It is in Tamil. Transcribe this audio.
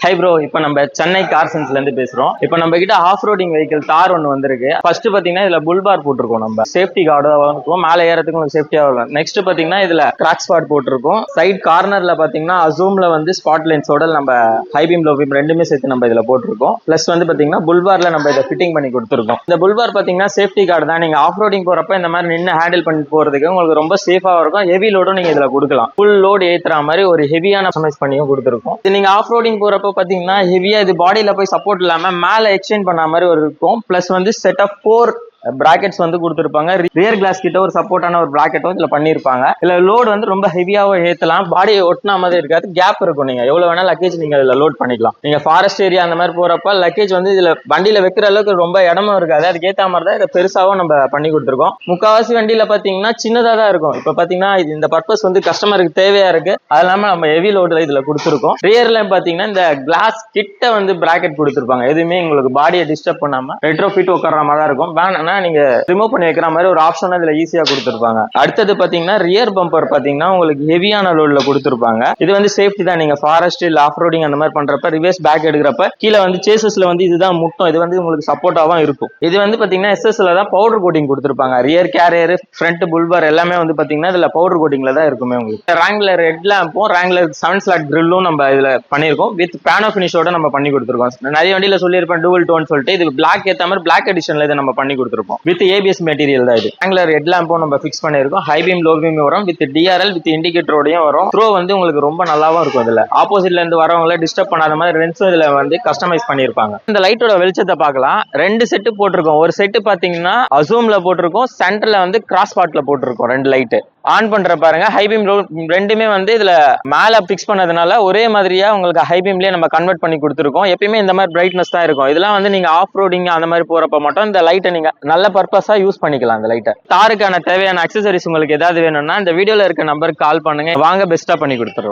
ஹை ப்ரோ, இப்போ நம்ம சென்னை கார் சென்ஸ்ல இருந்து பேசுறோம். இப்போ நம்ம கிட்ட ஆஃப் ரோடிங் வெஹிக்கிள் தார் ஒன்று வந்திருக்கு. ஃபர்ஸ்ட் பாத்தீங்கன்னா இதுல புல் பார் போட்டிருக்கோம், நம்ம சேஃப்டி கார்டு இருக்கும், மேலே ஏறதுக்கு உங்களுக்கு சேஃப்டியா இருக்கும். நெக்ஸ்ட் பாத்தீங்கன்னா இதுல கிராக் ஸ்பாட் போட்டிருக்கோம். சைட் கார்னர்ல பாத்தீங்கன்னா அசூம்ல வந்து ஸ்பாட் லைன்ஸோட நம்ம ஹை பீம் லோ பீம் ரெண்டுமே சேர்த்து நம்ம இதுல போட்டிருக்கோம். பிளஸ் வந்து பாத்தீங்கன்னா புல்பார்ல நம்ம இதை ஃபிட்டிங் பண்ணி கொடுத்துருக்கோம். இந்த புல்பார் பாத்தீங்கன்னா சேஃப்டி கார்டு தான். நீங்க ஆஃப் ரோடிங் போறப்ப இந்த மாதிரி நின்று ஹேண்டில் பண்ணி போறதுக்கு உங்களுக்கு ரொம்ப சேஃபா இருக்கும். ஹெவி லோடும் நீங்க இதுல கொடுக்கலாம். ஃபுல் லோடு ஏத்துற மாதிரி ஒரு ஹெவியான கஸ்டமைஸ் பண்ணியும் கொடுத்துருக்கோம். நீங்க ஆஃப் ரோடிங் போறப்ப பாத்தீங்கன்னா ஹெவியா இது பாடியில போய் சப்போர்ட் இல்லாம மேல எக்ஸ்டெண்ட் பண்ண மாதிரி ஒரு இருக்கும். பிளஸ் வந்து செட் ஆஃப் 4 பிராக்கெட்ஸ் வந்து கொடுத்துருப்பாங்க. ரியர் கிளாஸ் கிட்ட ஒரு சப்போர்ட்டான ஒரு பிராக்கெட்டும் இதுல பண்ணிருப்பாங்க. இல்ல லோடு வந்து ரொம்ப ஹெவியாவோ ஏத்தலாம், பாடியை ஒட்டினா மாதிரி இருக்காது, கேப் இருக்கும். நீங்க எவ்வளவு வேணா லக்கேஜ் நீங்க இதுல லோட் பண்ணிக்கலாம். நீங்க ஃபாரஸ்ட் ஏரியா அந்த மாதிரி போறப்ப லக்கேஜ் வந்து இதுல வண்டியில வைக்கிற அளவுக்கு ரொம்ப இடமும் இருக்காது. அதுக்கேற்ற மாதிரி தான் இதை பெருசாவும் நம்ம பண்ணி கொடுத்துருக்கோம். முக்காவாசி வண்டியில பாத்தீங்கன்னா சின்னதா தான் இருக்கும். இப்ப பாத்தீங்கன்னா இது இந்த பர்பஸ் வந்து கஸ்டமருக்கு தேவையா இருக்கு. அது இல்லாம நம்ம ஹெவி லோடு இதுல கொடுத்துருக்கோம். ரியர்ல பாத்தீங்கன்னா இந்த கிளாஸ் கிட்ட வந்து பிராக்கெட் கொடுத்துருப்பாங்க. எதுவுமே உங்களுக்கு பாடியை டிஸ்டர்ப் பண்ணாம ரெட்ரோ ஃபிட் உட்கார மாதிரி தான் இருக்கும். வேணா நீங்க ரிமூவ் பண்ணி வைக்கிற மாதிரி ஒரு ஆப்ஷன் இதுல ஈஸியா கொடுத்துருப்பாங்க. அடுத்தது பாத்தீங்கன்னா ரியர் பம்பர் பாத்தீங்கன்னா உங்களுக்கு ஹெவியான லோட்ல கொடுத்துருப்பாங்க. இது வந்து சேஃப்டி தான். நீங்க ஃபாரஸ்ட் இல்ல ஆஃப் ரோடிங் அந்த மாதிரி பண்றப்ப ரிவர்ஸ் பேக் எடுக்கிறப்ப கீழே வந்து சேசஸ்ல வந்து இதுதான் முட்டும். இது வந்து உங்களுக்கு சப்போர்ட்டாவும் இருக்கும். இது வந்து பாத்தீங்கன்னா எஸ்எஸ்ல தான் பவுடர் கோட்டிங் கொடுத்துருப்பாங்க. ரியர் கேரியர் ஃப்ரண்ட் புல்பார் எல்லாமே வந்து பாத்தீங்கன்னா இதுல பவுடர் கோட்டிங்ல தான் இருக்குமே. உங்களுக்கு ராங்லர் ரெட் லேம்பும் ராங்லர் 7 ஸ்லாட் கிரில்லும் நம்ம இதுல பண்ணிருக்கோம். வித் பேனோ பினிஷோட நம்ம பண்ணி கொடுத்துருக்கோம். நிறைய வண்டியில சொல்லியிருப்பேன் டூவல் டோன் சொல்லிட்டு, இது பிளாக் ஏத்த மாதிரி பிளாக் எடிஷன்ல இதை நம்ம பண்ணி கொடுத்துருப்போம். வித் ஏபிஎஸ் மெட்டீரியல் தான் இது. ஆங்குலர் ஹெட் லேம்பும் நம்ம ஃபிக்ஸ் பண்ணிருக்கோம். ஹை பீம் லோ பீம் வரும். வித் டிஆர்எல் வித் இண்டிகேட்டரோடையும் வரும். த்ரோ வந்து உங்களுக்கு ரொம்ப நல்லாவும் இருக்கும். இதுல ஆப்போசிட்ல இருந்து வரவங்கள டிஸ்டர்ப் பண்ணாத மாதிரி ரென்ஸும் இதுல வந்து கஸ்டமைஸ் பண்ணிருப்பாங்க. இந்த லைட்டோட வெளிச்சத்தை பார்க்கலாம். 2 செட்டு போட்டிருக்கோம். ஒரு செட்டு பாத்தீங்கன்னா அசூம்ல போட்டிருக்கோம், சென்டர்ல வந்து கிராஸ் ஸ்பாட்ல போட்டிருக்கோம். 2 லைட் ஆன் பண்ற பாருங்க. ஹை பீம் லோ ரெண்டுமே வந்து இதுல மேல பிக்ஸ் பண்ணதுனால ஒரே மாதிரியா உங்களுக்கு ஹை பீம்லயே நம்ம கன்வெர்ட் பண்ணி கொடுத்துருக்கோம். எப்பயுமே இந்த மாதிரி பிரைட்னஸ் தான் இருக்கும். இதெல்லாம் வந்து நீங்க ஆஃப் ரோடிங் அந்த மாதிரி போறப்ப மட்டும் இந்த லைட்டை நீங்க நல்ல பர்பஸா யூஸ் பண்ணிக்கலாம். இந்த லைட்டை தாருக்கான தேவையான அக்சசரிஸ் உங்களுக்கு ஏதாவது வேணும்னா இந்த வீடியோல இருக்க நம்பருக்கு கால் பண்ணுங்க. வாங்க, பெஸ்டா பண்ணி கொடுத்துறோம்.